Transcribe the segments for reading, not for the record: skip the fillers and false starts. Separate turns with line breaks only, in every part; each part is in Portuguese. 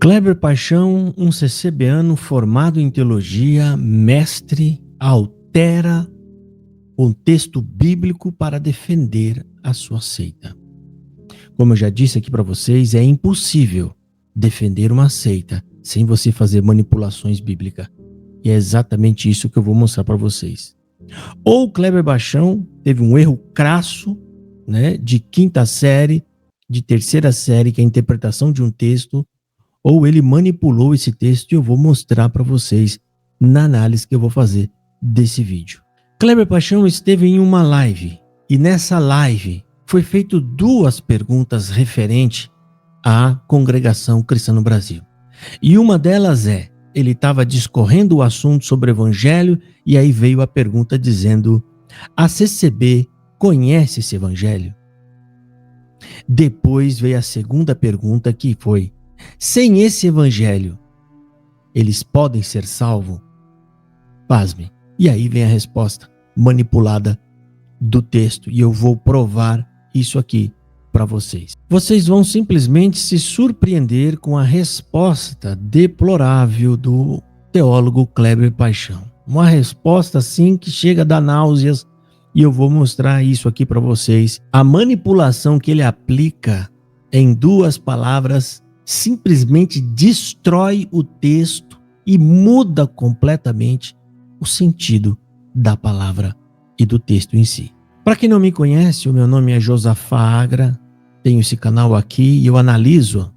Kleber Paixão, um CCBano formado em teologia, mestre, altera um texto bíblico para defender a sua seita. Como eu já disse aqui para vocês, é impossível defender uma seita sem você fazer manipulações bíblicas. E é exatamente isso que eu vou mostrar para vocês. Ou o Kleber Paixão teve um erro crasso, né, de quinta série, de terceira série, que é a interpretação de um texto, ou ele manipulou esse texto e eu vou mostrar para vocês na análise que eu vou fazer desse vídeo. Kleber Paixão esteve em uma live e nessa live foi feito duas perguntas referentes à congregação cristã no Brasil. E uma delas ele estava discorrendo o assunto sobre o evangelho e aí veio a pergunta dizendo: a CCB conhece esse evangelho? Depois veio a segunda pergunta, que foi: sem esse evangelho, eles podem ser salvos? Pasmem. E aí vem a resposta manipulada do texto e eu vou provar isso aqui para vocês. Vocês vão simplesmente se surpreender com a resposta deplorável do teólogo Kleber Paixão. Uma resposta assim que chega a dar náuseas e eu vou mostrar isso aqui para vocês. A manipulação que ele aplica em duas palavras simplesmente destrói o texto e muda completamente o sentido da palavra e do texto em si. Para quem não me conhece, o meu nome é Josafá Agra, tenho esse canal aqui e eu analiso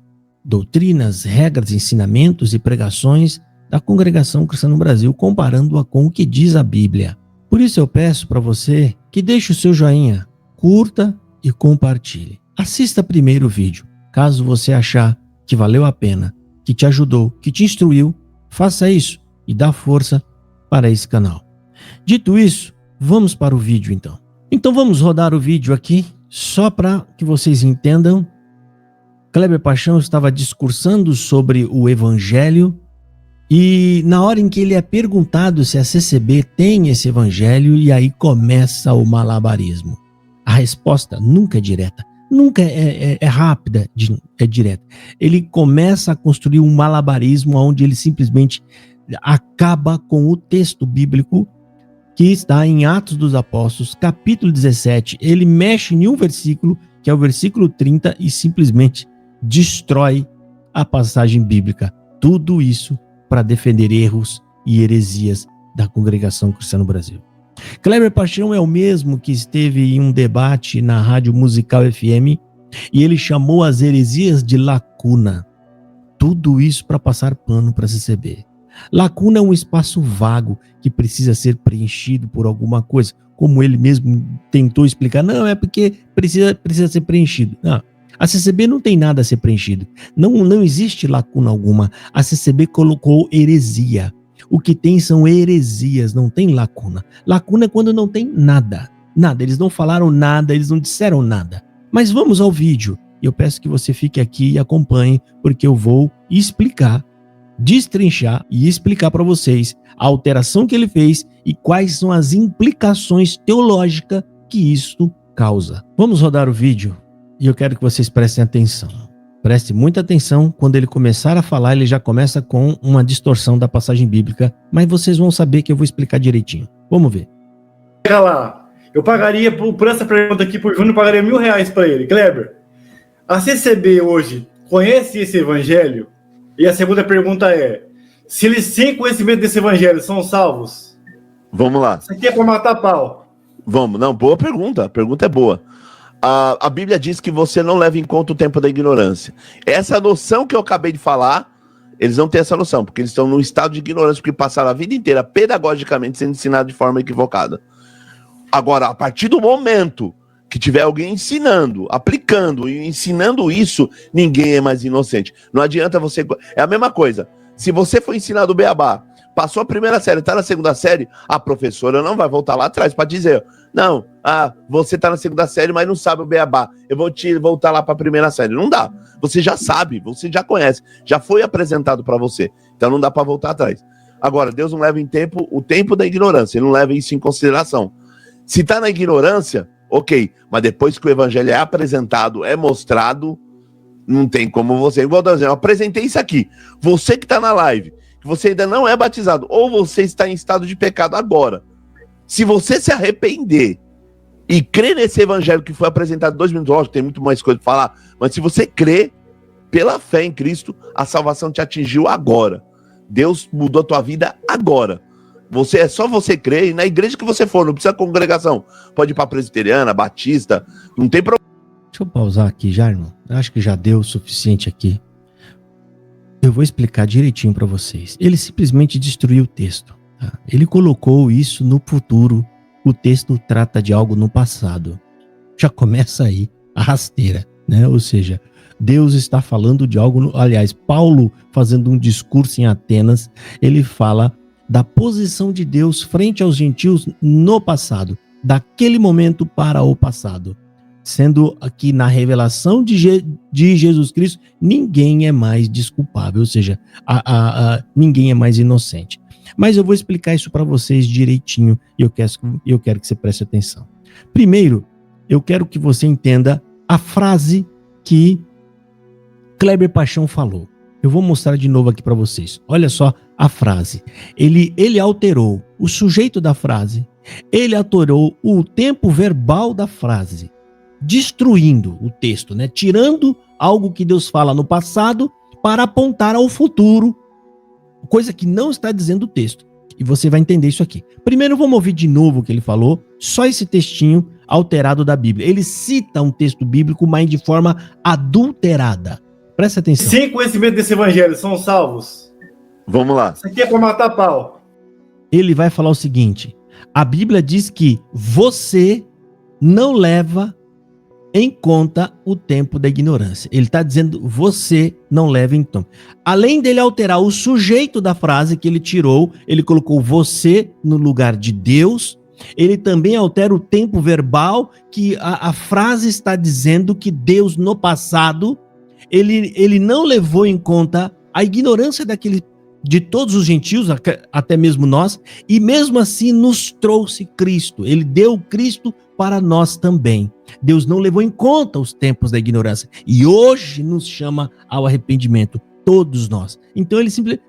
doutrinas, regras, ensinamentos e pregações da congregação cristã no Brasil, comparando-a com o que diz a Bíblia. Por isso eu peço para você que deixe o seu joinha, curta e compartilhe. Assista primeiro o vídeo, caso você achar que valeu a pena, que te ajudou, que te instruiu, faça isso e dá força para esse canal. Dito isso, vamos para o vídeo então. Então vamos rodar o vídeo aqui, só para que vocês entendam. Kleber Paixão estava discursando sobre o evangelho e na hora em que ele é perguntado se a CCB tem esse evangelho, e aí começa o malabarismo. A resposta nunca é direta, nunca é rápida, é direta. Ele começa a construir um malabarismo onde ele simplesmente acaba com o texto bíblico que está em Atos dos Apóstolos, capítulo 17. Ele mexe em um versículo, que é o versículo 30, e simplesmente destrói a passagem bíblica. Tudo isso para defender erros e heresias da congregação cristã no Brasil. Kleber Paixão é o mesmo que esteve em um debate na Rádio Musical FM e ele chamou as heresias de lacuna. Tudo isso para passar pano para a CCB. Lacuna é um espaço vago que precisa ser preenchido por alguma coisa, como ele mesmo tentou explicar. Não, é porque precisa ser preenchido. Não, a CCB não tem nada a ser preenchido. Não existe lacuna alguma. A CCB colocou heresia. O que tem são heresias, não tem lacuna. Lacuna é quando não tem nada. Nada, eles não falaram nada, eles não disseram nada. Mas vamos ao vídeo. Eu peço que você fique aqui e acompanhe, porque eu vou explicar, destrinchar e explicar para vocês a alteração que ele fez e quais são as implicações teológicas que isso causa. Vamos rodar o vídeo e eu quero que vocês prestem atenção. Preste muita atenção, quando ele começar a falar, ele já começa com uma distorção da passagem bíblica, mas vocês vão saber que eu vou explicar direitinho. Vamos ver.
Chega lá, eu pagaria por essa pergunta aqui por Júnior, pagaria R$1.000 para ele. Kleber, a CCB hoje conhece esse evangelho? E a segunda pergunta é: se eles sem conhecimento desse evangelho são salvos?
Vamos lá.
Isso aqui é para matar pau.
Vamos, não, boa pergunta, a pergunta é boa. A Bíblia diz que você não leva em conta o tempo da ignorância. Essa noção que eu acabei de falar, eles não têm essa noção, porque eles estão num estado de ignorância, porque passaram a vida inteira pedagogicamente sendo ensinados de forma equivocada. Agora, a partir do momento que tiver alguém ensinando, aplicando e ensinando isso, ninguém é mais inocente. Não adianta você... É a mesma coisa. Se você foi ensinado o beabá, passou a primeira série, está na segunda série, a professora não vai voltar lá atrás para dizer: não, você está na segunda série, mas não sabe o beabá, eu vou te voltar lá para a primeira série. Não dá. Você já sabe, você já conhece, já foi apresentado para você. Então não dá para voltar atrás. Agora, Deus não leva o tempo da ignorância, ele não leva isso em consideração. Se está na ignorância, ok, mas depois que o evangelho é apresentado, é mostrado, Não tem como você. Igual eu apresentei isso aqui. Você que está na live, que você ainda não é batizado, ou você está em estado de pecado agora. Se você se arrepender e crer nesse evangelho que foi apresentado 2 minutos, lógico, tem muito mais coisa para falar, mas se você crer pela fé em Cristo, a salvação te atingiu agora. Deus mudou a tua vida agora. É só você crer, e na igreja que você for, não precisa congregação. Pode ir para presbiteriana, batista, não tem problema.
Deixa eu pausar aqui já, irmão. Eu acho que já deu o suficiente aqui. Eu vou explicar direitinho para vocês. Ele simplesmente destruiu o texto. Tá? Ele colocou isso no futuro. O texto trata de algo no passado. Já começa aí a rasteira, né? Ou seja, Deus está falando de algo... Aliás, Paulo, fazendo um discurso em Atenas, ele fala da posição de Deus frente aos gentios no passado, daquele momento para o passado. Sendo aqui na revelação de Jesus Cristo, ninguém é mais desculpável, ou seja, ninguém é mais inocente. Mas eu vou explicar isso para vocês direitinho e eu quero que você preste atenção. Primeiro, eu quero que você entenda a frase que Kleber Paixão falou. Eu vou mostrar de novo aqui para vocês. Olha só a frase. Ele alterou o sujeito da frase, ele alterou o tempo verbal da frase, destruindo o texto, né? Tirando algo que Deus fala no passado para apontar ao futuro, coisa que não está dizendo o texto. E você vai entender isso aqui. Primeiro vamos ouvir de novo o que ele falou, só esse textinho alterado da Bíblia. Ele cita um texto bíblico, mas de forma adulterada. Presta atenção.
Sem conhecimento desse evangelho, são salvos.
Vamos lá.
Isso aqui é para matar pau.
Ele vai falar o seguinte: a Bíblia diz que você não leva em conta o tempo da ignorância. Ele está dizendo, você não leva em conta. Além dele alterar o sujeito da frase que ele tirou, ele colocou você no lugar de Deus. Ele também altera o tempo verbal, que a frase está dizendo que Deus no passado, ele não levou em conta a ignorância de todos os gentios, até mesmo nós, e mesmo assim nos trouxe Cristo. Ele deu Cristo para nós também. Deus não levou em conta os tempos da ignorância e hoje nos chama ao arrependimento, todos nós. Então ele simplesmente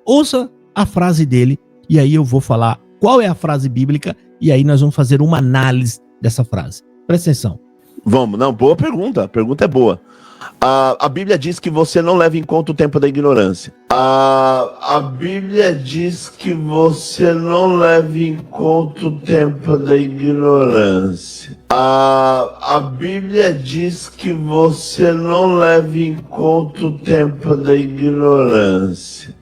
ouça a frase dele e aí eu vou falar qual é a frase bíblica e aí nós vamos fazer uma análise dessa frase. Presta atenção.
Vamos, não, boa pergunta, a pergunta é boa. A Bíblia diz que você não leva em conta o tempo da ignorância. A Bíblia diz que você não leva em conta o tempo da ignorância. A Bíblia diz que você não leva em conta o tempo da ignorância.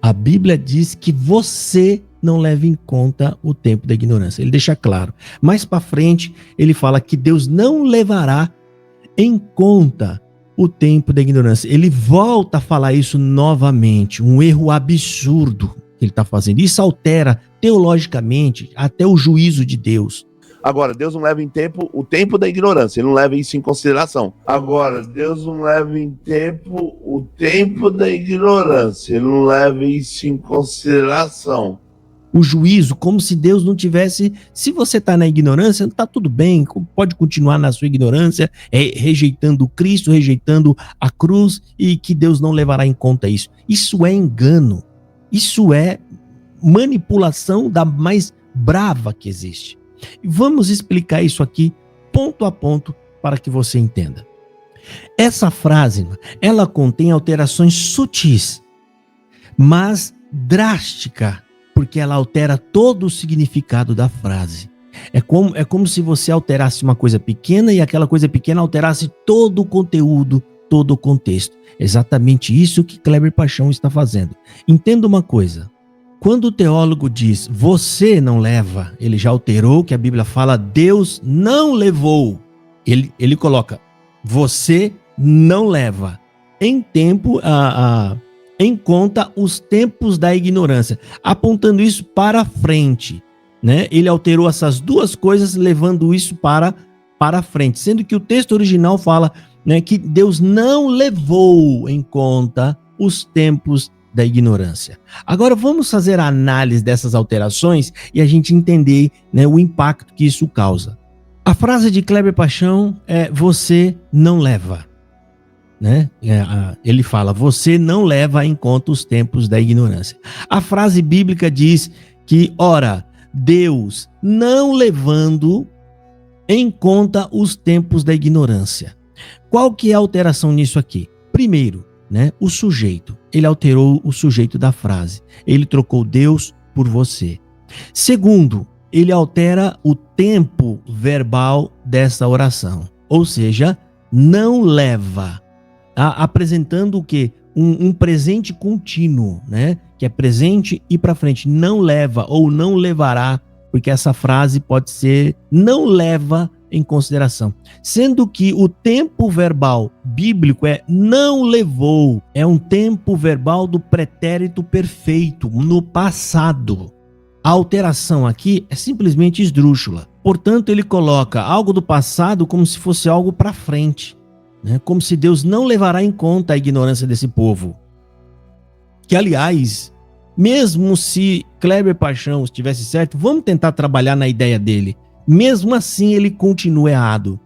A Bíblia diz que você não leva em conta o tempo da ignorância. Ele deixa claro. Mais para frente, ele fala que Deus não levará em conta o tempo da ignorância. Ele volta a falar isso novamente. Um erro absurdo que ele está fazendo. Isso altera teologicamente até o juízo de Deus.
Agora, Deus não leva em tempo o tempo da ignorância, ele não leva isso em consideração. Agora, Deus não leva em tempo o tempo da ignorância, ele não leva isso em consideração.
O juízo, como se Deus não tivesse... Se você está na ignorância, está tudo bem, pode continuar na sua ignorância, rejeitando Cristo, rejeitando a cruz, e que Deus não levará em conta isso. Isso é engano, isso é manipulação da mais brava que existe. Vamos explicar isso aqui ponto a ponto para que você entenda. Essa frase, ela contém alterações sutis, mas drástica, porque ela altera todo o significado da frase. É como se você alterasse uma coisa pequena e aquela coisa pequena alterasse todo o conteúdo, todo o contexto. Exatamente isso que Kleber Paixão está fazendo. Entenda uma coisa. Quando o teólogo diz, você não leva, ele já alterou que a Bíblia fala, Deus não levou. Ele coloca, você não leva em conta os tempos da ignorância, apontando isso para frente, né? Ele alterou essas duas coisas, levando isso para frente, sendo que o texto original fala, né, que Deus não levou em conta os tempos da ignorância. Agora vamos fazer a análise dessas alterações e a gente entender, né, o impacto que isso causa. A frase de Kleber Paixão é: você não leva. Né? Ele fala: você não leva em conta os tempos da ignorância. A frase bíblica diz que, ora, Deus não levando em conta os tempos da ignorância. Qual que é a alteração nisso aqui? Primeiro, né, o sujeito. Ele alterou o sujeito da frase. Ele trocou Deus por você. Segundo, ele altera o tempo verbal dessa oração. Ou seja, não leva. Apresentando o quê? Um presente contínuo, né? Que é presente e para frente. Não leva ou não levará, porque essa frase pode ser não leva em consideração. Sendo que o tempo verbal bíblico é não levou. É um tempo verbal do pretérito perfeito, no passado. A alteração aqui é simplesmente esdrúxula. Portanto, ele coloca algo do passado como se fosse algo para frente. Como se Deus não levará em conta a ignorância desse povo. Que, aliás, mesmo se Kleber Paixão estivesse certo, vamos tentar trabalhar na ideia dele. Mesmo assim, ele continua errado.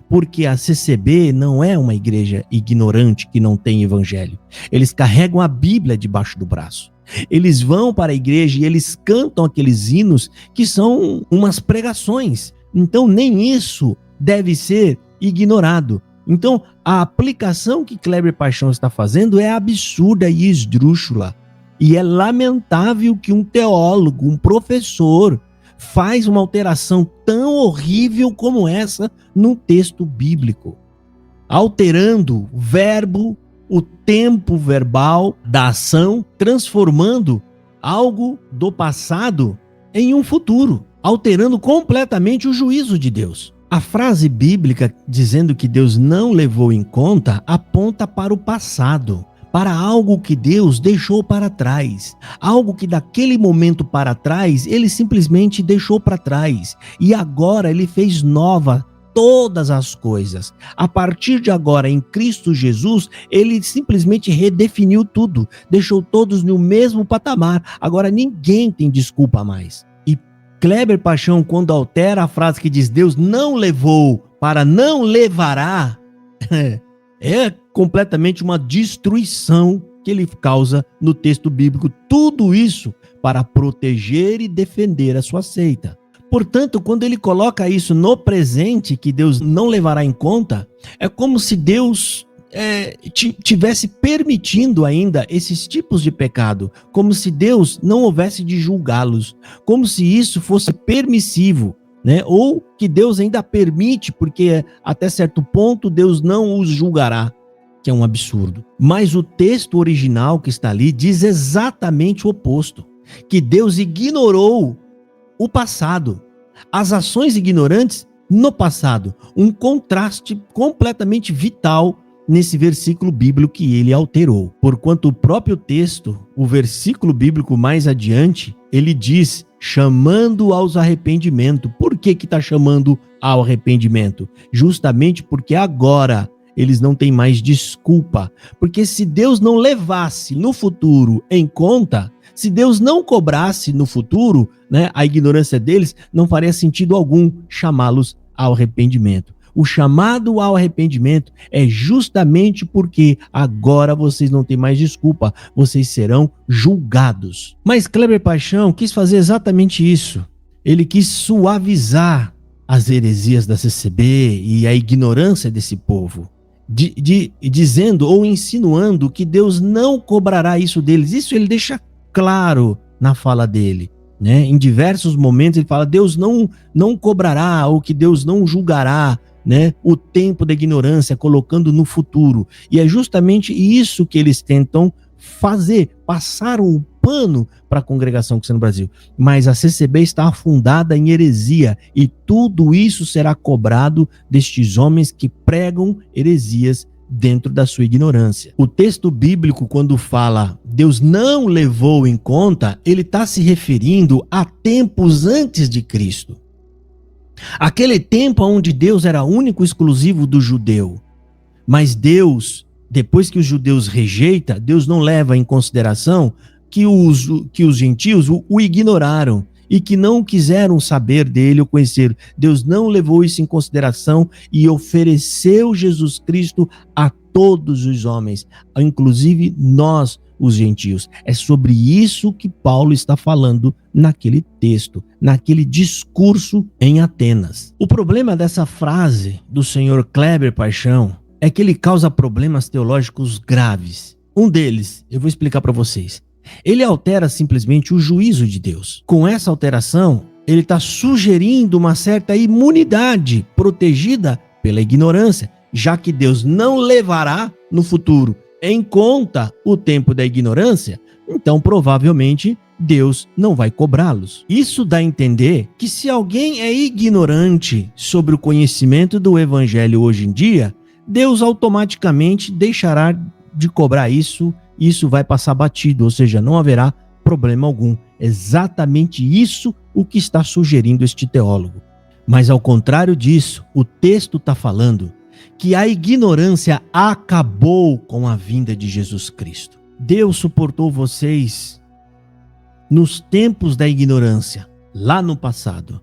Porque a CCB não é uma igreja ignorante que não tem evangelho. Eles carregam a Bíblia debaixo do braço. Eles vão para a igreja e eles cantam aqueles hinos que são umas pregações. Então, nem isso deve ser ignorado. Então, a aplicação que Kleber Paixão está fazendo é absurda e esdrúxula. E é lamentável que um teólogo, um professor, faz uma alteração tão horrível como essa no texto bíblico. Alterando o verbo, o tempo verbal da ação, transformando algo do passado em um futuro, alterando completamente o juízo de Deus. A frase bíblica dizendo que Deus não levou em conta aponta para o passado, para algo que Deus deixou para trás, algo que daquele momento para trás ele simplesmente deixou para trás e agora ele fez nova todas as coisas. A partir de agora, em Cristo Jesus, ele simplesmente redefiniu tudo, deixou todos no mesmo patamar. Agora ninguém tem desculpa mais. Kleber Paixão, quando altera a frase que diz Deus não levou para não levará, é completamente uma destruição que ele causa no texto bíblico. Tudo isso para proteger e defender a sua seita. Portanto, quando ele coloca isso no presente, que Deus não levará em conta, é como se Deus tivesse permitindo ainda esses tipos de pecado, como se Deus não houvesse de julgá-los, como se isso fosse permissivo, né? Ou que Deus ainda permite, porque até certo ponto Deus não os julgará, que é um absurdo. Mas o texto original que está ali diz exatamente o oposto, que Deus ignorou o passado, as ações ignorantes no passado, um contraste completamente vital nesse versículo bíblico que ele alterou. Porquanto o próprio texto, o versículo bíblico mais adiante, ele diz, chamando aos arrependimento. Por que está chamando ao arrependimento? Justamente porque agora eles não têm mais desculpa. Porque se Deus não levasse no futuro em conta, se Deus não cobrasse no futuro, né, a ignorância deles, não faria sentido algum chamá-los ao arrependimento. O chamado ao arrependimento é justamente porque agora vocês não têm mais desculpa, vocês serão julgados. Mas Kleber Paixão quis fazer exatamente isso. Ele quis suavizar as heresias da CCB e a ignorância desse povo, dizendo ou insinuando que Deus não cobrará isso deles. Isso ele deixa claro na fala dele. Né? Em diversos momentos ele fala, Deus não cobrará, ou que Deus não julgará, né, o tempo da ignorância, colocando no futuro. E é justamente isso que eles tentam fazer, passar o pano para a congregação cristã no Brasil. Mas a CCB está afundada em heresia e tudo isso será cobrado destes homens que pregam heresias dentro da sua ignorância. O texto bíblico, quando fala Deus não levou em conta, ele está se referindo a tempos antes de Cristo. Aquele tempo onde Deus era único e exclusivo do judeu. Mas Deus depois que os judeus rejeitam, Deus não leva em consideração que os gentios o ignoraram e que não quiseram saber dele ou conhecer. Deus não levou isso em consideração e ofereceu Jesus Cristo a todos os homens, inclusive nós, os gentios. É sobre isso que Paulo está falando naquele texto, naquele discurso em Atenas. O problema dessa frase do senhor Kleber Paixão é que ele causa problemas teológicos graves. Um deles, eu vou explicar para vocês. Ele altera simplesmente o juízo de Deus. Com essa alteração, ele está sugerindo uma certa imunidade protegida pela ignorância, já que Deus não levará no futuro em conta o tempo da ignorância, então provavelmente Deus não vai cobrá-los. Isso dá a entender que se alguém é ignorante sobre o conhecimento do evangelho hoje em dia, Deus automaticamente deixará de cobrar isso. Isso vai passar batido, ou seja, não haverá problema algum. Exatamente isso o que está sugerindo este teólogo. Mas ao contrário disso, o texto está falando que a ignorância acabou com a vinda de Jesus Cristo. Deus suportou vocês nos tempos da ignorância, lá no passado,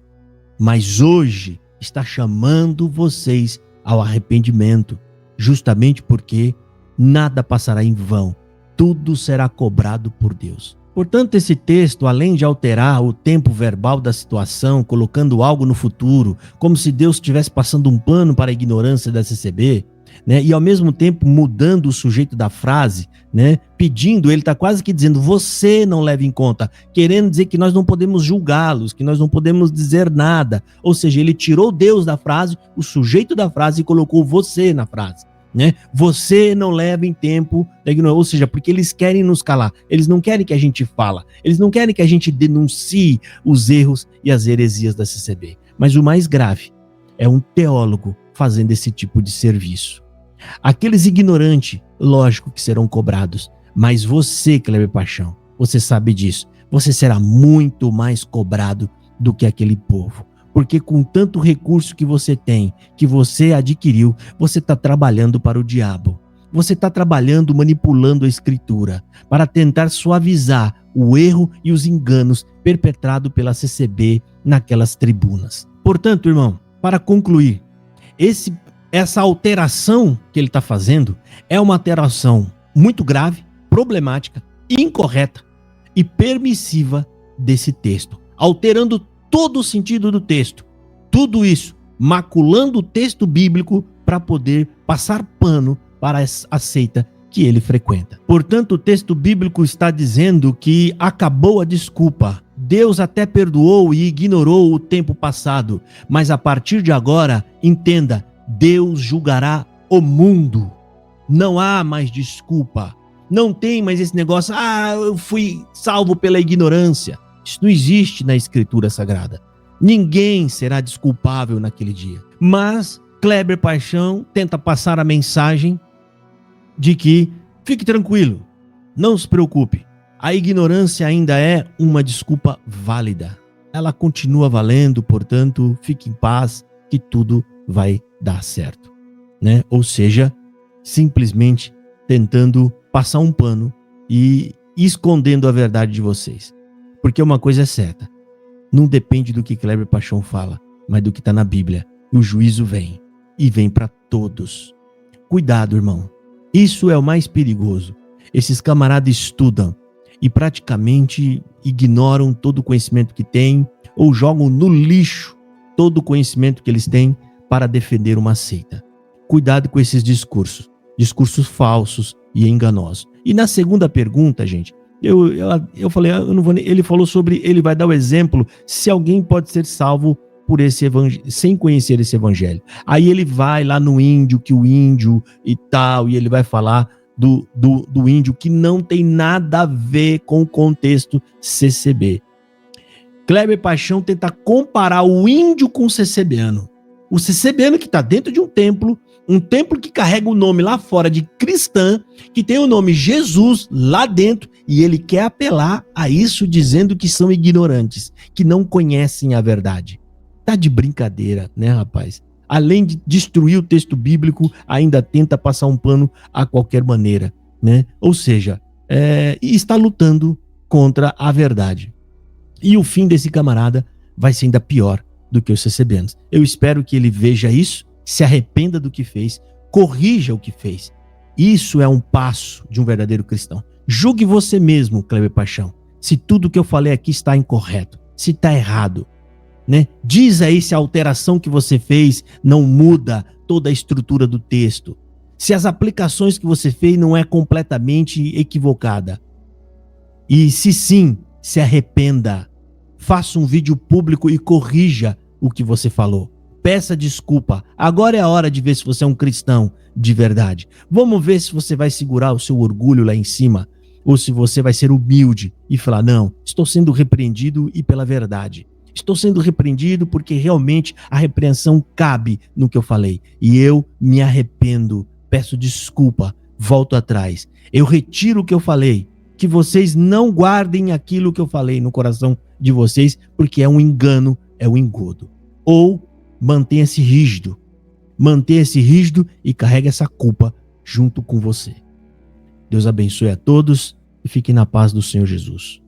mas hoje está chamando vocês ao arrependimento, justamente porque nada passará em vão. Tudo será cobrado por Deus. Portanto, esse texto, além de alterar o tempo verbal da situação, colocando algo no futuro, como se Deus estivesse passando um pano para a ignorância da CCB, né, e ao mesmo tempo mudando o sujeito da frase, né, pedindo, ele está quase que dizendo, você não leva em conta, querendo dizer que nós não podemos julgá-los, que nós não podemos dizer nada. Ou seja, ele tirou Deus da frase, o sujeito da frase, e colocou você na frase. Né? Você não leva em tempo da ignorância, ou seja, porque eles querem nos calar, eles não querem que a gente fala, eles não querem que a gente denuncie os erros e as heresias da CCB. Mas o mais grave é um teólogo fazendo esse tipo de serviço. Aqueles ignorantes, lógico que serão cobrados, mas você, Kleber Paixão, você sabe disso, você será muito mais cobrado do que aquele povo. Porque com tanto recurso que você tem, que você adquiriu, você está trabalhando para o diabo. Você está trabalhando, manipulando a escritura, para tentar suavizar o erro e os enganos perpetrados pela CCB naquelas tribunas. Portanto, irmão, para concluir, essa alteração que ele está fazendo é uma alteração muito grave, problemática, incorreta e permissiva desse texto, alterando todo o sentido do texto, tudo isso maculando o texto bíblico para poder passar pano para a seita que ele frequenta. Portanto, o texto bíblico está dizendo que acabou a desculpa. Deus até perdoou e ignorou o tempo passado, mas a partir de agora, entenda, Deus julgará o mundo. Não há mais desculpa. Não tem mais esse negócio, eu fui salvo pela ignorância. Isso não existe na Escritura Sagrada. Ninguém será desculpável naquele dia. Mas Kleber Paixão tenta passar a mensagem de que fique tranquilo, não se preocupe. A ignorância ainda é uma desculpa válida. Ela continua valendo, portanto, fique em paz que tudo vai dar certo. Né? Ou seja, simplesmente tentando passar um pano e escondendo a verdade de vocês. Porque uma coisa é certa, não depende do que Kleber Paixão fala, mas do que está na Bíblia. O juízo vem, e vem para todos. Cuidado, irmão. Isso é o mais perigoso. Esses camaradas estudam e praticamente ignoram todo o conhecimento que têm ou jogam no lixo todo o conhecimento que eles têm para defender uma seita. Cuidado com esses discursos falsos e enganosos. E na segunda pergunta, gente, eu falei, eu não vou, ele falou sobre, ele vai dar o exemplo se alguém pode ser salvo por esse evangelho, sem conhecer esse evangelho. Aí ele vai lá no índio, que o índio e tal, e ele vai falar do índio que não tem nada a ver com o contexto CCB. Kleber Paixão tenta comparar o índio com o CCBano. O CCBano que está dentro de um templo que carrega o nome lá fora de cristã, que tem o nome Jesus lá dentro, e ele quer apelar a isso dizendo que são ignorantes, que não conhecem a verdade. Tá de brincadeira, né, rapaz? além de destruir o texto bíblico, ainda tenta passar um pano a qualquer maneira, né? Ou seja, está lutando contra a verdade. E o fim desse camarada vai ser ainda pior do que os CCBanos. Eu espero que ele veja isso, se arrependa do que fez, corrija o que fez. Isso é um passo de um verdadeiro cristão. Julgue você mesmo, Kleber Paixão, se tudo que eu falei aqui está incorreto, se está errado, né? Diz aí se a alteração que você fez não muda toda a estrutura do texto, se as aplicações que você fez não é completamente equivocada. E se sim, se arrependa. Faça um vídeo público e corrija o que você falou. Peça desculpa. Agora é a hora de ver se você é um cristão de verdade. Vamos ver se você vai segurar o seu orgulho lá em cima ou se você vai ser humilde e falar, não, estou sendo repreendido e pela verdade. Estou sendo repreendido porque realmente a repreensão cabe no que eu falei. E eu me arrependo, peço desculpa, volto atrás. Eu retiro o que eu falei. Que vocês não guardem aquilo que eu falei no coração de vocês, porque é um engano, é um engodo. Ou mantenha-se rígido e carregue essa culpa junto com você. Deus abençoe a todos e fiquem na paz do Senhor Jesus.